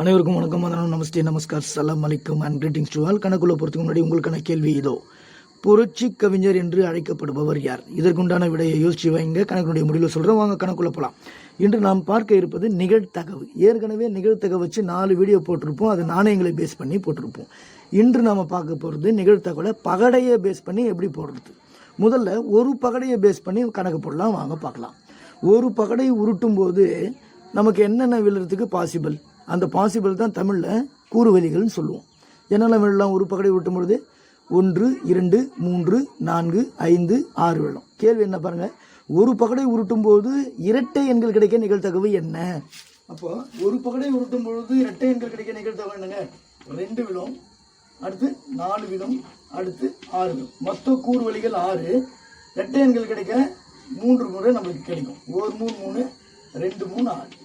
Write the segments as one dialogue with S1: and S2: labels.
S1: அனைவருக்கும் வணக்கம், வந்தனம், நமஸ்தே, நமஸ்கார், சலாம் அலைக்கும் அண்ட் கிரீட்டிங்ஸ் டு ஆல். கணக்குள்ள போகிறதுக்கு முன்னாடி உங்களுக்கான கேள்வி இதோ. புரட்சி கவிஞர் என்று அழைக்கப்படுபவர் யார்? இதற்குண்டான விடையை யோசிச்சு வைங்க. கணக்குடைய முடிவில் சொல்கிறோம், வாங்க கணக்குள்ள போகலாம். இன்று நாம் பார்க்க இருப்பது நிகழ்த்தகவு. ஏற்கனவே நிகழ்த்தகவு வச்சு 4 வீடியோ போட்டிருப்போம், அது நாணயங்களை பேஸ் பண்ணி போட்டிருப்போம். இன்று நாம் பார்க்க போகிறது நிகழ்த்தகவலை பகடையை பேஸ் பண்ணி எப்படி போடுறது. முதல்ல ஒரு பகடையை பேஸ் பண்ணி கணக்கு போடலாம், வாங்க பார்க்கலாம். ஒரு பகடை உருட்டும் போது நமக்கு என்னென்ன விழுறதுக்கு பாசிபிள், அந்த பாசிபிள் தான் தமிழில் கூறுவலிகள்னு சொல்லுவோம். என்னெல்லாம் விழலாம் ஒரு பகடை உருட்டும் பொழுது? 1, 2, 3, 4, 5, 6 விழும். கேள்வி என்ன பாருங்க, ஒரு பகடை உருட்டும் போது இரட்டை எண்கள் கிடைக்க நிகழ்த்தகவு என்ன? அப்போ ஒரு பகடை உருட்டும் பொழுது இரட்டை எண்கள் கிடைக்க நிகழ்த்தகவு என்னங்க? 2 விழும், அடுத்து 4 விழும், அடுத்து 6 விழும். மொத்த கூறுவலிகள் 6. இரட்டை எண்கள் கிடைக்க 3 முறை நம்மளுக்கு கிடைக்கும். 1 3 3, 2 3 6.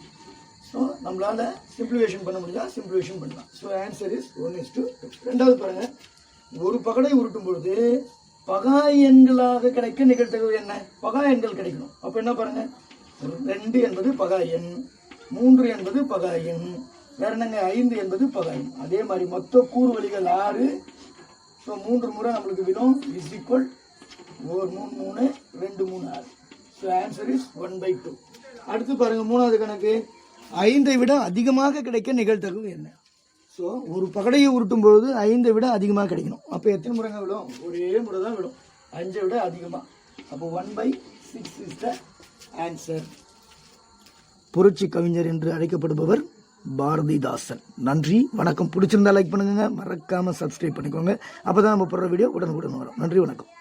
S1: ஸோ நம்மளால் சிம்பிளிஃபிகேஷன் பண்ண முடிஞ்சா சிம்பிளிஃபிகேஷன் பண்ணலாம். So answer is 1:2. ரெண்டாவது பாருங்க, ஒரு பகடை உருட்டும் பொழுது பகா எண்களாக கிடைக்க நிகழ்த்தகவு என்ன? பகா எண்கள் கிடைக்கணும். அப்போ என்ன பாருங்க, 2 என்பது பகா எண், 3 என்பது பகா எண், வேற என்னங்க 5 என்பது பகா எண். அதே மாதிரி மொத்த கூறுவலிகள் 6. ஸோ 3 முறை நம்மளுக்கு விடும். Is equal 1 3 3, 2 3 6. So answer is 1/2. அடுத்து பாருங்க, மூணாவது கணக்கு, 5ஐ விட அதிகமாக கிடைக்க நிகழ்த்தகவு என்ன? ஸோ ஒரு பகடையை உருட்டும் பொழுது 5ஐ விட அதிகமாக கிடைக்கணும். அப்போ எத்தனை முறைங்க விடும்? ஒரே முறை தான் விடும், 5ஐ விட அதிகமாக. அப்போ 1/6 இஸ் த ஆன்சர். புரட்சி கவிஞர் என்று அழைக்கப்படுபவர் பாரதிதாசன். நன்றி, வணக்கம். பிடிச்சிருந்தா லைக் பண்ணுங்க, மறக்காம சப்ஸ்கிரைப் பண்ணிக்கோங்க. அப்போ தான் நம்ம போடுற வீடியோ உடனுக்குடன் வரும். நன்றி, வணக்கம்.